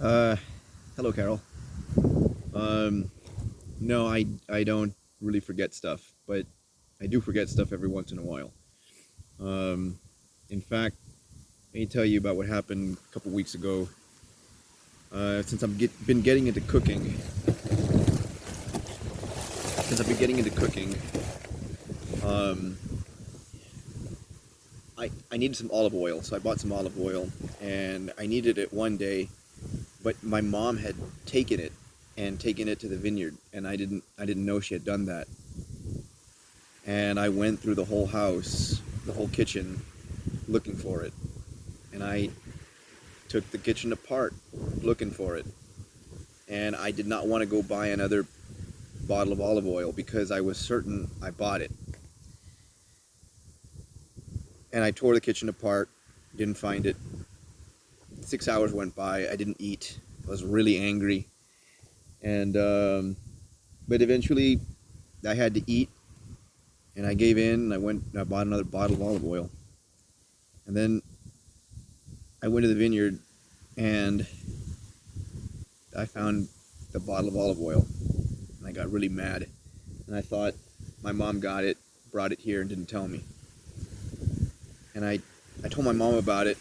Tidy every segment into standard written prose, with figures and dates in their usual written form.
Uh, Hello, Carol. Um, no, I don't really forget stuff, but I do forget stuff every once in a while. Um, in fact, let me tell you about what happened a couple weeks ago. Since been getting into cooking, um, I needed some olive oil, so I bought some olive oil, and I needed it one day, but my mom had taken it and taken it to the vineyard, and I didn't know she had done that. And I went through the whole house, the whole kitchen, looking for it. And I took the kitchen apart looking for it. And I did not want to go buy another bottle of olive oil because I was certain I bought it. And I tore the kitchen apart, didn't find it. 6 hours went by, I didn't eat. I was really angry. And, but eventually I had to eat, and I gave in, and I went and I bought another bottle of olive oil. And then I went to the vineyard, and I found the bottle of olive oil, and I got really mad. And I thought my mom got it, brought it here, and didn't tell me. And I told my mom about it.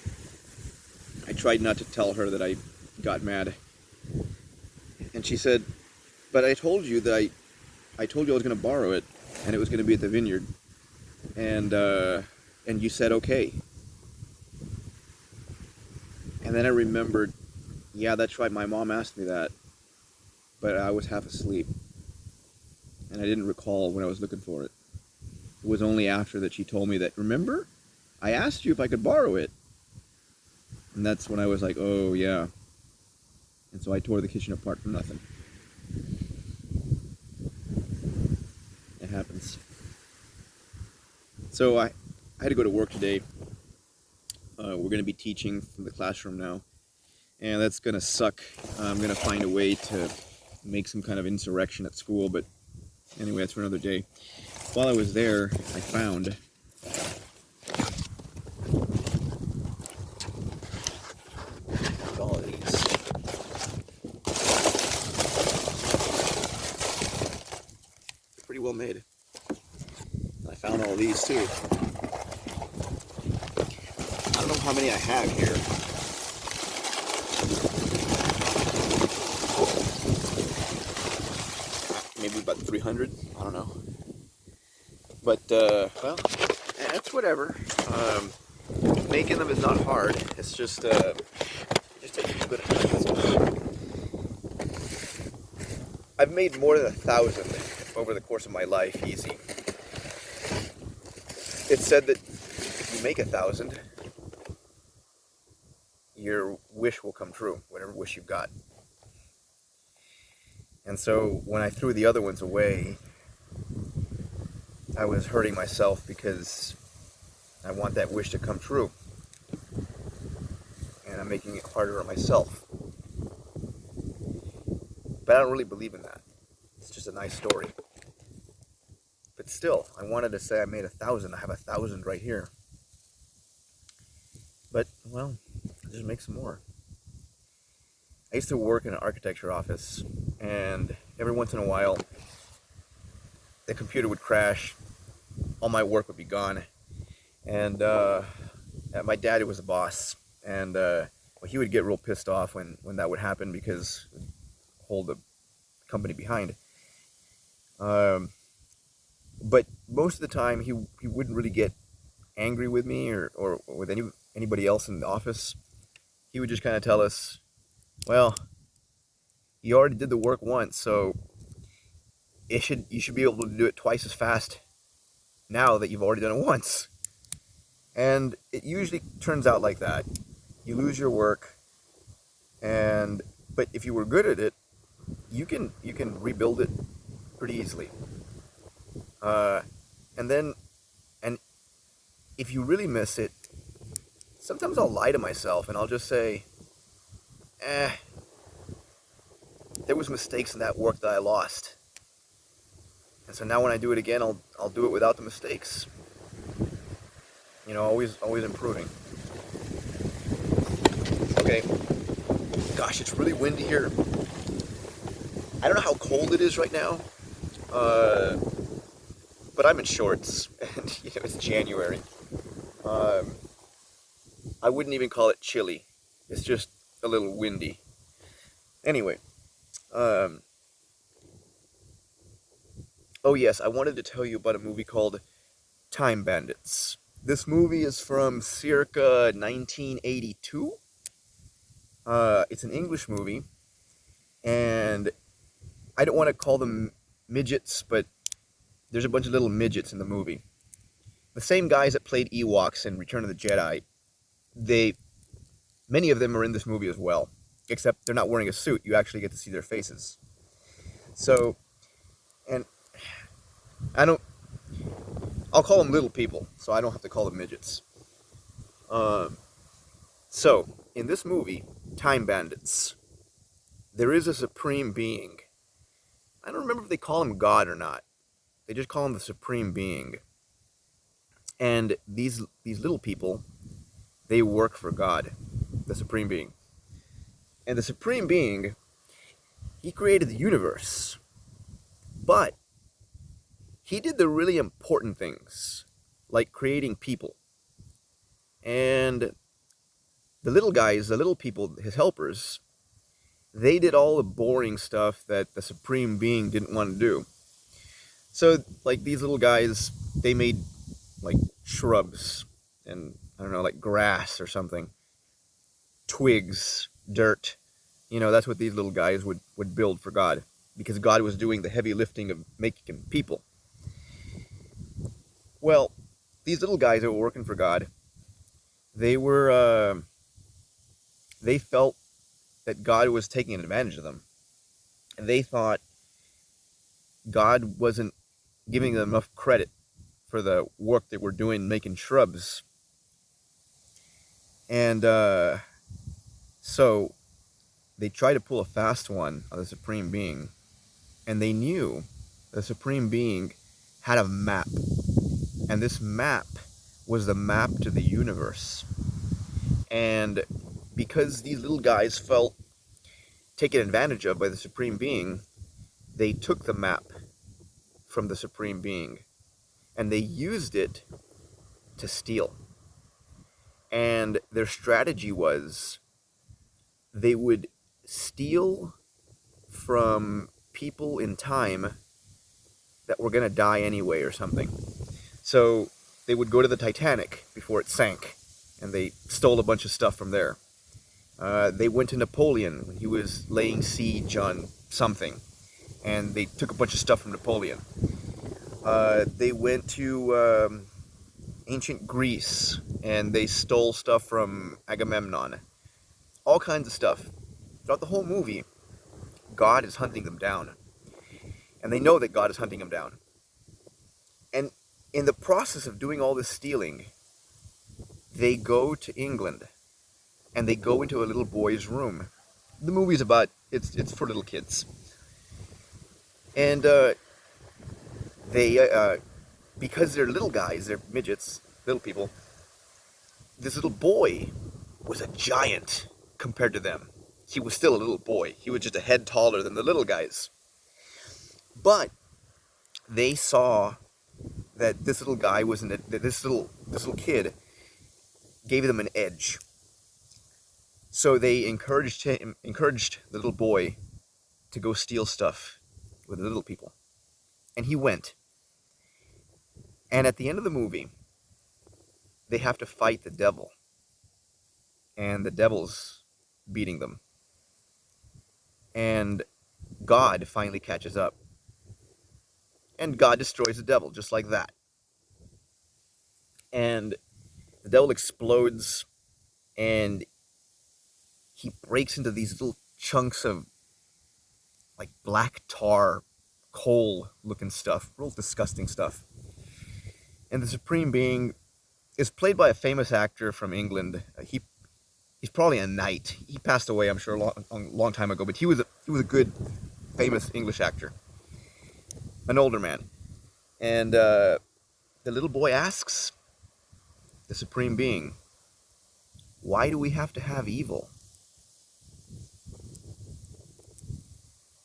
I tried not to tell her that I got mad. And she said, but I told you I told you I was going to borrow it, and it was going to be at the vineyard. And you said okay. And then I remembered, yeah, that's right, my mom asked me that, but I was half asleep, and I didn't recall when I was looking for it. It was only after that she told me that, remember? I asked you if I could borrow it. And that's when I was like, oh, yeah. And so I tore the kitchen apart for nothing. It happens. So I had to go to work today. We're going to be teaching from the classroom now. And that's going to suck. I'm going to find a way to make some kind of insurrection at school. But anyway, that's for another day. While I was there, I found all of these. Pretty well made. I found all these too. I don't know how many I have here. Maybe about 300. I don't know. But, well, that's whatever. Making them is not hard. It's just it just takes a bit of time. I've made more than 1,000 over the course of my life, easy. It's said that if you make 1,000, your wish will come true, whatever wish you've got. And so when I threw the other ones away, I was hurting myself because I want that wish to come true. And I'm making it harder on myself. But I don't really believe in that. It's just a nice story. But still, I wanted to say I made 1,000. I have 1,000 right here. But, well, I'll just make some more. I used to work in an architecture office, and every once in a while, the computer would crash, all my work would be gone, and my dad was the boss, and well, he would get real pissed off when that would happen because it would hold the company behind. But most of the time, he wouldn't really get angry with me or with anybody else in the office. He would just kind of tell us, well, you already did the work once, so you should be able to do it twice as fast now that you've already done it once. And it usually turns out like that. You lose your work, but if you were good at it, you can rebuild it pretty easily. And if you really miss it, sometimes I'll lie to myself and I'll just say, there was mistakes in that work that I lost. And so now when I do it again, I'll do it without the mistakes. You know, always improving. Okay. Gosh, it's really windy here. I don't know how cold it is right now, but I'm in shorts, and it's January. Um, I wouldn't even call it chilly. It's just a little windy. Anyway, um, oh yes, I wanted to tell you about a movie called Time Bandits. This movie is from circa 1982. It's an English movie, and I don't want to call them midgets, but there's a bunch of little midgets in the movie. The same guys that played Ewoks in Return of the Jedi, many of them are in this movie as well, except they're not wearing a suit. You actually get to see their faces. So, and I don't, I'll call them little people, so I don't have to call them midgets. So, in this movie, Time Bandits, there is a supreme being. I don't remember if they call him God or not. They just call him the supreme being. And these little people, they work for God, the supreme being. And the supreme being, he created the universe. But he did the really important things, like creating people. And the little guys, the little people, his helpers, they did all the boring stuff that the supreme being didn't want to do. So, like, these little guys, they made, like, shrubs and, I don't know, like grass or something. Twigs, dirt. That's what these little guys would build for God. Because God was doing the heavy lifting of making people. Well, these little guys that were working for God, they felt that God was taking advantage of them. And they thought God wasn't giving them enough credit for the work that we're doing making shrubs. And so they tried to pull a fast one on the Supreme Being. And they knew the Supreme Being had a map. And this map was the map to the universe. And because these little guys felt taken advantage of by the Supreme Being, they took the map from the Supreme Being and they used it to steal. And their strategy was they would steal from people in time that were going to die anyway or something. So they would go to the Titanic before it sank, and they stole a bunch of stuff from there. They went to Napoleon when he was laying siege on something, and they took a bunch of stuff from Napoleon. They went to ancient Greece, and they stole stuff from Agamemnon. All kinds of stuff. Throughout the whole movie, God is hunting them down. And they know that God is hunting them down. And in the process of doing all this stealing, they go to England. And they go into a little boy's room. The movie's about, it's for little kids. And they, because they're little guys, they're midgets, little people, this little boy was a giant compared to them. He was still a little boy. He was just a head taller than the little guys. But they saw that this little guy this little kid gave them an edge. So they encouraged the little boy to go steal stuff with the little people. And he went. And at the end of the movie, they have to fight the devil. And the devil's beating them. And God finally catches up. And God destroys the devil, just like that. And the devil explodes, and he breaks into these little chunks of, like, black tar, coal-looking stuff, real disgusting stuff. And the Supreme Being is played by a famous actor from England. He's probably a knight. He passed away, I'm sure, a long time ago, but he was a good, famous English actor. An older man. And the little boy asks the Supreme Being, why do we have to have evil?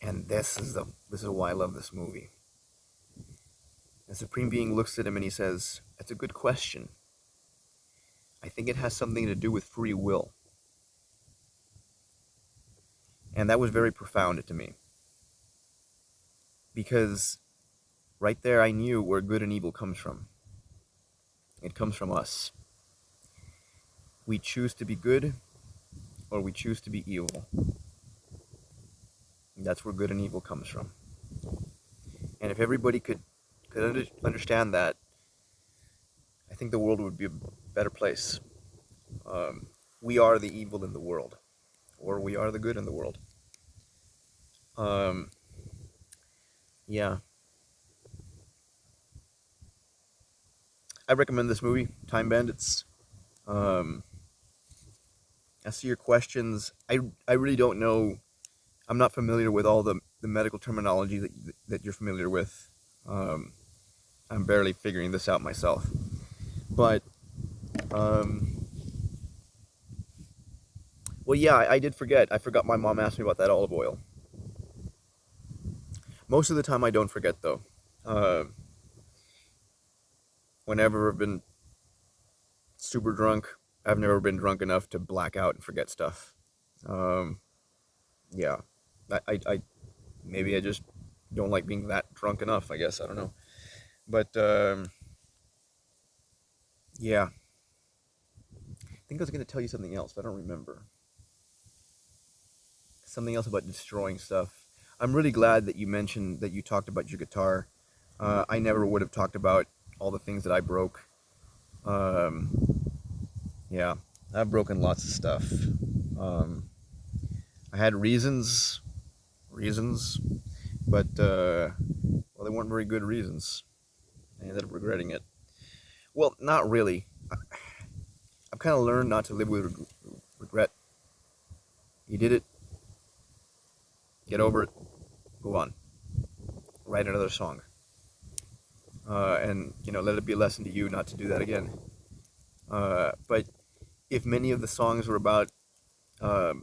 And this is why I love this movie. The Supreme Being looks at him and he says, "That's a good question. I think it has something to do with free will." And that was very profound to me. Because right there I knew where good and evil comes from. It comes from us. We choose to be good or we choose to be evil. That's where good and evil comes from. And if everybody could understand that, I think the world would be a better place. We are the evil in the world, or we are the good in the world. Yeah. I recommend this movie, Time Bandits. As to your questions, I really don't know. I'm not familiar with all the medical terminology that you're familiar with. I'm barely figuring this out myself. But, well, yeah, I did forget. I forgot my mom asked me about that olive oil. Most of the time I don't forget, though. Whenever I've been super drunk, I've never been drunk enough to black out and forget stuff. Yeah. I maybe I just don't like being that drunk enough, I guess. I don't know. But, yeah. I think I was going to tell you something else, but I don't remember. Something else about destroying stuff. I'm really glad that you mentioned that you talked about your guitar. I never would have talked about all the things that I broke. Yeah, I've broken lots of stuff. I had reasons, but well, they weren't very good reasons. I ended up regretting it. Well, not really. I've kind of learned not to live with regret. You did it. Get over it. Move on. Write another song. And let it be a lesson to you not to do that again. But if many of the songs were about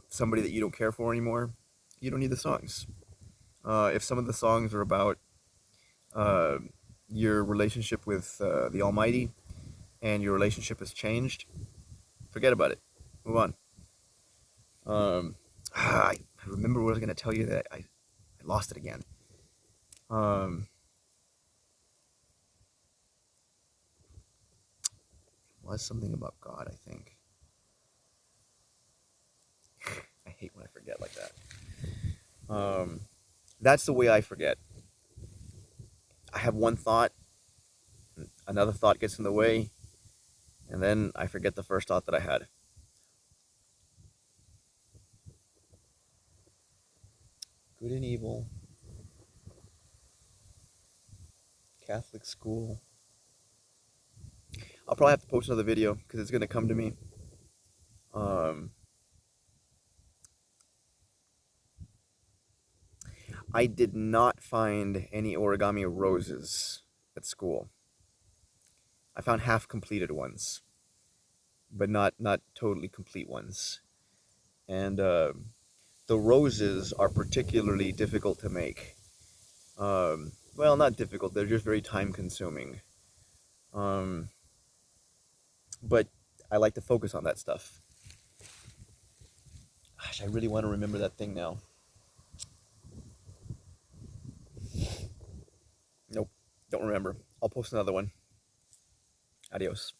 somebody that you don't care for anymore, you don't need the songs. If some of the songs are about your relationship with the Almighty and your relationship has changed, forget about it. Move on. I remember what I was going to tell you that I lost it again. It was something about God, I think. I hate when I forget like that. That's the way I forget. I have one thought, another thought gets in the way, and then I forget the first thought that I had. Good and evil. Catholic school. I'll probably have to post another video because it's going to come to me. I did not find any origami roses at school. I found half completed ones, but not totally complete ones. And the roses are particularly difficult to make. Well, not difficult, they're just very time consuming. But I like to focus on that stuff. Gosh, I really want to remember that thing now. Nope, don't remember. I'll post another one. Adios.